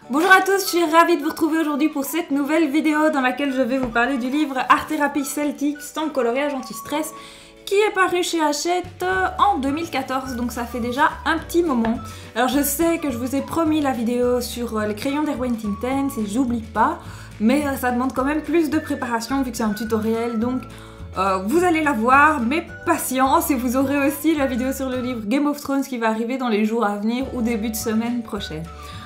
Bonjour à tous, je suis ravie de vous retrouver aujourd'hui pour cette nouvelle vidéo dans laquelle je vais vous parler du livre Art Thérapie Celtique, stamp coloriage anti-stress qui est paru chez Hachette en 2014, donc ça fait déjà un petit moment. Alors je sais que je vous ai promis la vidéo sur les crayons d'Erwin Tintens et j'oublie pas, mais ça demande quand même plus de préparation vu que c'est un tutoriel, donc vous allez la voir, mais patience, et vous aurez aussi la vidéo sur le livre Game of Thrones qui va arriver dans les jours à venir ou début de semaine prochaine.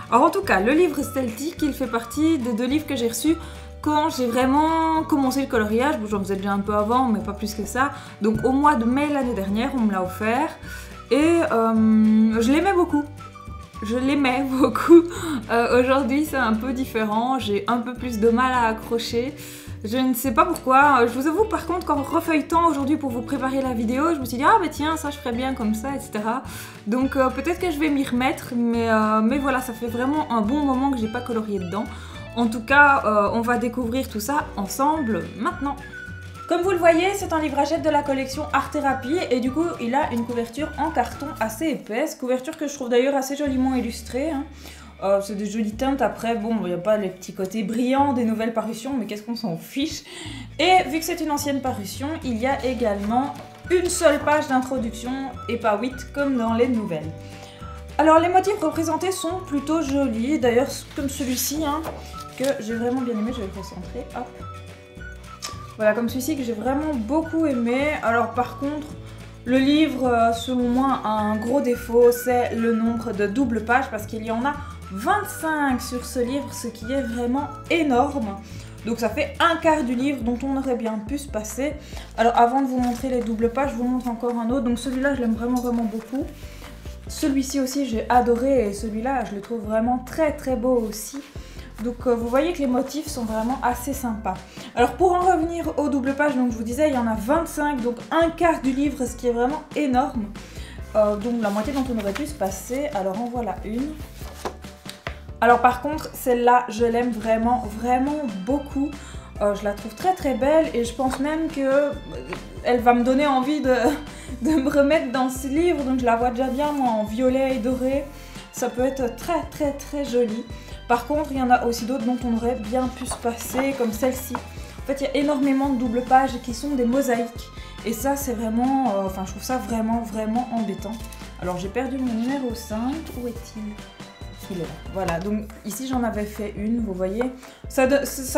Alors en tout cas, le livre Celtique, il fait partie des 2 livres que j'ai reçus quand j'ai vraiment commencé le coloriage. Bon, j'en faisais déjà un peu avant, mais pas plus que ça. Donc au mois de mai l'année dernière, on me l'a offert. Et je l'aimais beaucoup. Je l'aimais beaucoup. Aujourd'hui, c'est un peu différent. J'ai un peu plus de mal à accrocher. Je ne sais pas pourquoi. Je vous avoue par contre qu'en refeuilletant aujourd'hui pour vous préparer la vidéo, je me suis dit ah mais tiens ça je ferais bien comme ça, etc. Donc peut-être que je vais m'y remettre, mais voilà, ça fait vraiment un bon moment que j'ai pas colorié dedans. En tout cas, on va découvrir tout ça ensemble maintenant. Comme vous le voyez, c'est un livre Hachette de la collection Art Thérapie et du coup il a une couverture en carton assez épaisse, couverture que je trouve d'ailleurs assez joliment illustrée. C'est des jolies teintes, après bon il n'y a pas les petits côtés brillants des nouvelles parutions, mais qu'est-ce qu'on s'en fiche. Et vu que c'est une ancienne parution, il y a également une seule page d'introduction et pas 8 comme dans les nouvelles. Alors les motifs représentés sont plutôt jolis, d'ailleurs comme celui-ci que j'ai vraiment bien aimé, je vais le concentrer, hop. Voilà, comme celui-ci que j'ai vraiment beaucoup aimé. Alors par contre, le livre, selon moi, a un gros défaut, c'est le nombre de doubles pages, parce qu'il y en a 25 sur ce livre, ce qui est vraiment énorme. Donc ça fait un quart du livre dont on aurait bien pu se passer. Alors avant de vous montrer les doubles pages, je vous montre encore un autre. Donc celui-là, je l'aime vraiment beaucoup. Celui-ci aussi, j'ai adoré, et celui-là, je le trouve vraiment très beau aussi. Donc vous voyez que les motifs sont vraiment assez sympas. Alors pour en revenir aux doubles pages, donc je vous disais, il y en a 25, donc un quart du livre, ce qui est vraiment énorme. Donc la moitié dont on aurait pu se passer. Alors en voilà une. Alors par contre, celle-là, je l'aime vraiment beaucoup. Je la trouve très belle et je pense même que elle va me donner envie de me remettre dans ce livre. Donc je la vois déjà bien moi en violet et doré. Ça peut être très joli. Par contre, il y en a aussi d'autres dont on aurait bien pu se passer, comme celle-ci. En fait, il y a énormément de doubles pages qui sont des mosaïques. Et ça, c'est vraiment... Enfin, je trouve ça vraiment embêtant. Alors, j'ai perdu mon numéro 5. Où est-il ? Il est là. Voilà, donc ici, j'en avais fait une, vous voyez. Ça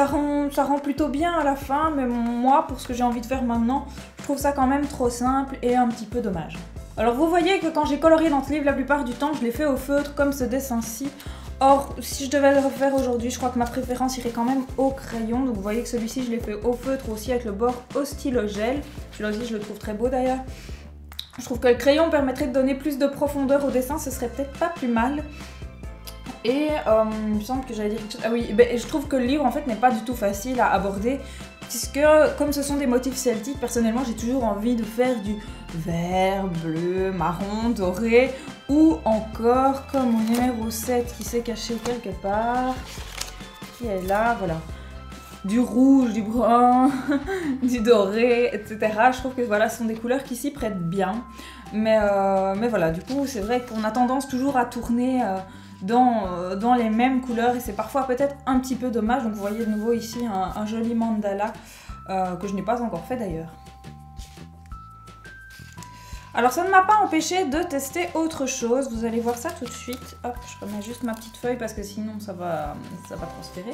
rend plutôt bien à la fin, mais moi, pour ce que j'ai envie de faire maintenant, je trouve ça quand même trop simple et un petit peu dommage. Alors, vous voyez que quand j'ai colorié dans ce livre, la plupart du temps, je l'ai fait au feutre, comme ce dessin-ci. Or, si je devais le refaire aujourd'hui, je crois que ma préférence irait quand même au crayon. Donc vous voyez que celui-ci, je l'ai fait au feutre aussi avec le bord au stylo gel. Celui-là aussi, je le trouve très beau d'ailleurs. Je trouve que le crayon permettrait de donner plus de profondeur au dessin, ce serait peut-être pas plus mal. Et il me semble que j'allais dire quelque chose... Ah oui, je trouve que le livre en fait n'est pas du tout facile à aborder. Puisque comme ce sont des motifs celtiques, personnellement j'ai toujours envie de faire du vert, bleu, marron, doré, ou encore comme mon numéro 7 qui s'est caché quelque part, qui est là, voilà, du rouge, du brun, du doré, etc. Je trouve que voilà, ce sont des couleurs qui s'y prêtent bien, mais voilà, du coup c'est vrai qu'on a tendance toujours à tourner dans les mêmes couleurs et c'est parfois peut-être un petit peu dommage. Donc vous voyez de nouveau ici un joli mandala que je n'ai pas encore fait d'ailleurs. Alors ça ne m'a pas empêché de tester autre chose, vous allez voir ça tout de suite. Hop, je remets juste ma petite feuille parce que sinon ça va transpirer.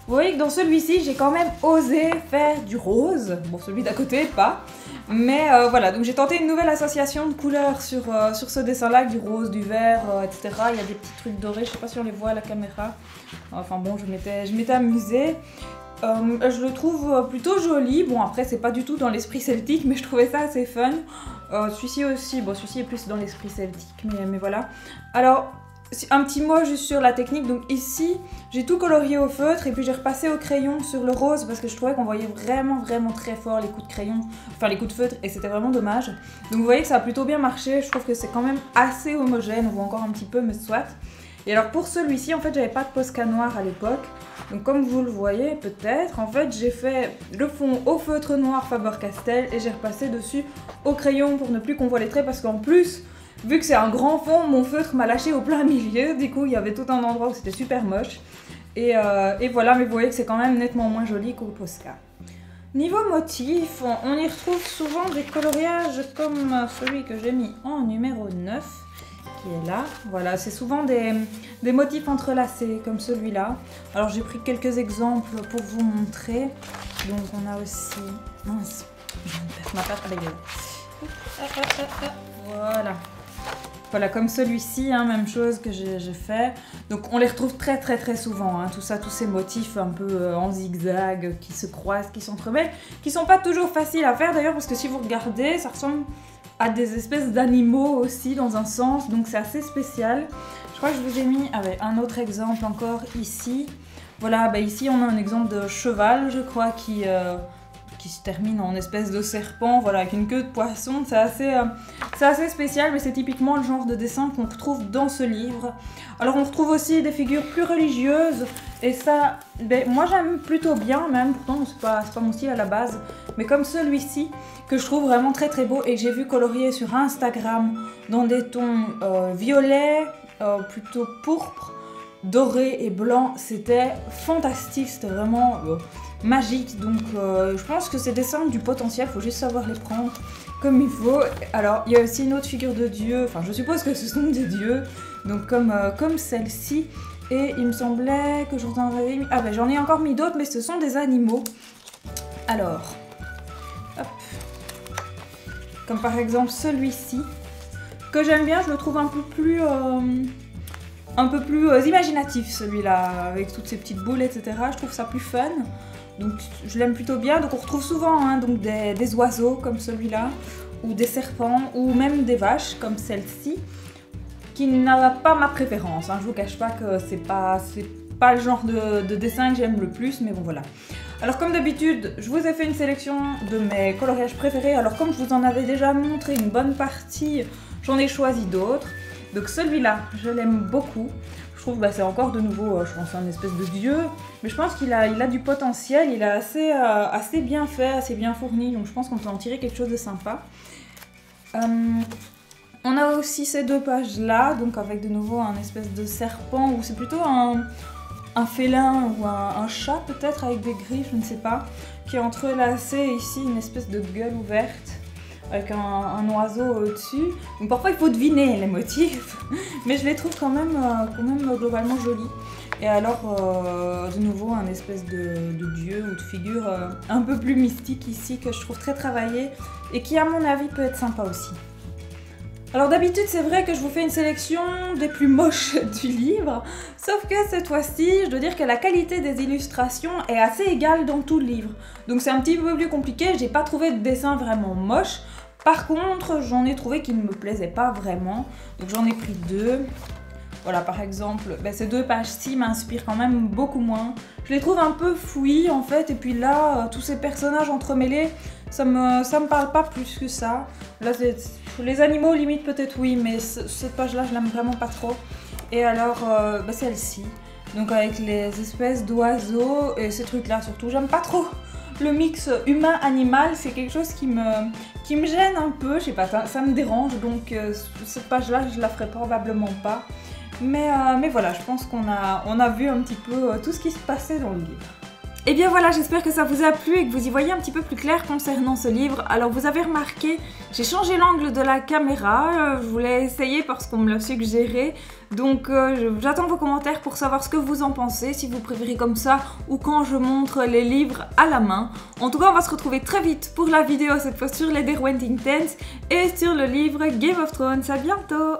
Vous voyez que dans celui-ci, j'ai quand même osé faire du rose. Bon, celui d'à côté, pas. Mais voilà, donc j'ai tenté une nouvelle association de couleurs sur ce dessin-là, du rose, du vert, etc. Il y a des petits trucs dorés, je sais pas si on les voit à la caméra. Enfin bon, je m'étais amusée. Je le trouve plutôt joli. Bon, après, c'est pas du tout dans l'esprit celtique, mais je trouvais ça assez fun. Celui-ci aussi, bon, celui-ci est plus dans l'esprit celtique, mais voilà. Alors... un petit mot juste sur la technique, donc ici j'ai tout colorié au feutre et puis j'ai repassé au crayon sur le rose parce que je trouvais qu'on voyait vraiment très fort les coups de crayon, enfin les coups de feutre et c'était vraiment dommage. Donc vous voyez que ça a plutôt bien marché, je trouve que c'est quand même assez homogène, on voit encore un petit peu mais soit. Et alors pour celui-ci en fait j'avais pas de Posca noir à l'époque, donc comme vous le voyez peut-être, en fait j'ai fait le fond au feutre noir Faber-Castell et j'ai repassé dessus au crayon pour ne plus qu'on voit les traits parce qu'en plus vu que c'est un grand fond, mon feutre m'a lâché au plein milieu, du coup il y avait tout un endroit où c'était super moche. Et voilà, mais vous voyez que c'est quand même nettement moins joli qu'au Posca. Niveau motif, on y retrouve souvent des coloriages comme celui que j'ai mis en numéro 9, qui est là. Voilà, c'est souvent des motifs entrelacés comme celui-là. Alors j'ai pris quelques exemples pour vous montrer. Donc on a aussi... Mince, je vais me perdre ma patte. Voilà. Voilà, comme celui-ci, hein, même chose que j'ai fait. Donc on les retrouve très souvent, hein, tout ça, tous ces motifs un peu en zigzag, qui se croisent, qui s'entremêlent, qui sont pas toujours faciles à faire d'ailleurs, parce que si vous regardez, ça ressemble à des espèces d'animaux aussi, dans un sens, donc c'est assez spécial. Je crois que je vous ai mis avec un autre exemple encore ici. Voilà, bah ici on a un exemple de cheval, je crois, qui se termine en espèce de serpent, voilà, avec une queue de poisson. C'est assez spécial, mais c'est typiquement le genre de dessin qu'on retrouve dans ce livre. Alors on retrouve aussi des figures plus religieuses, et ça, ben, moi j'aime plutôt bien même, pourtant c'est pas mon style à la base, mais comme celui-ci, que je trouve vraiment très beau, et que j'ai vu colorier sur Instagram dans des tons violets, plutôt pourpre, doré et blanc. C'était fantastique, c'était vraiment... magique, donc je pense que ces dessins ont du potentiel, faut juste savoir les prendre comme il faut. Alors il y a aussi une autre figure de dieu, enfin je suppose que ce sont des dieux, donc comme celle-ci, et il me semblait que j'en avais mis... Ah ben j'en ai encore mis d'autres, mais ce sont des animaux. Alors, hop, comme par exemple celui-ci, que j'aime bien, je le trouve un peu plus imaginatif celui-là, avec toutes ces petites boules, etc. Je trouve ça plus fun. Donc je l'aime plutôt bien. Donc on retrouve souvent hein, donc des oiseaux comme celui-là, ou des serpents, ou même des vaches comme celle-ci, qui n'a pas ma préférence. Hein. Je vous cache pas que c'est pas le genre de dessin que j'aime le plus, mais bon voilà. Alors comme d'habitude, je vous ai fait une sélection de mes coloriages préférés. Alors comme je vous en avais déjà montré une bonne partie, j'en ai choisi d'autres. Donc celui-là, je l'aime beaucoup. Je trouve que c'est encore de nouveau, je pense, un espèce de dieu. Mais je pense qu'il a du potentiel, il est assez bien fait, assez bien fourni. Donc je pense qu'on peut en tirer quelque chose de sympa. On a aussi ces deux pages-là, donc avec de nouveau un espèce de serpent, ou c'est plutôt un félin ou un chat peut-être avec des griffes, je ne sais pas, qui est entrelacé ici, une espèce de gueule ouverte, avec un oiseau au-dessus. Donc parfois il faut deviner les motifs, mais je les trouve quand même globalement jolis. Et alors de nouveau un espèce de dieu ou de figure un peu plus mystique ici, que je trouve très travaillé et qui à mon avis peut être sympa aussi. Alors d'habitude c'est vrai que je vous fais une sélection des plus moches du livre, sauf que cette fois-ci je dois dire que la qualité des illustrations est assez égale dans tout le livre. Donc c'est un petit peu plus compliqué, j'ai pas trouvé de dessin vraiment moche. Par contre j'en ai trouvé qui ne me plaisaient pas vraiment, donc j'en ai pris deux. Voilà, par exemple, ces deux pages-ci m'inspirent quand même beaucoup moins. Je les trouve un peu fouillis en fait, et puis là, tous ces personnages entremêlés, ça me parle pas plus que ça. Là, les animaux, limite peut-être oui, mais cette page-là, je l'aime vraiment pas trop. Et alors, celle-ci, donc avec les espèces d'oiseaux et ces trucs-là surtout, j'aime pas trop. Le mix humain-animal, c'est quelque chose qui me gêne un peu, je sais pas, ça me dérange, donc cette page-là, je la ferai probablement pas. Mais voilà, je pense qu'on a vu un petit peu tout ce qui se passait dans le livre. Et bien voilà, j'espère que ça vous a plu et que vous y voyez un petit peu plus clair concernant ce livre. Alors vous avez remarqué, j'ai changé l'angle de la caméra, je voulais essayer parce qu'on me l'a suggéré. Donc j'attends vos commentaires pour savoir ce que vous en pensez, si vous préférez comme ça ou quand je montre les livres à la main. En tout cas, on va se retrouver très vite pour la vidéo, cette fois sur les Derwentings et sur le livre Game of Thrones. À bientôt!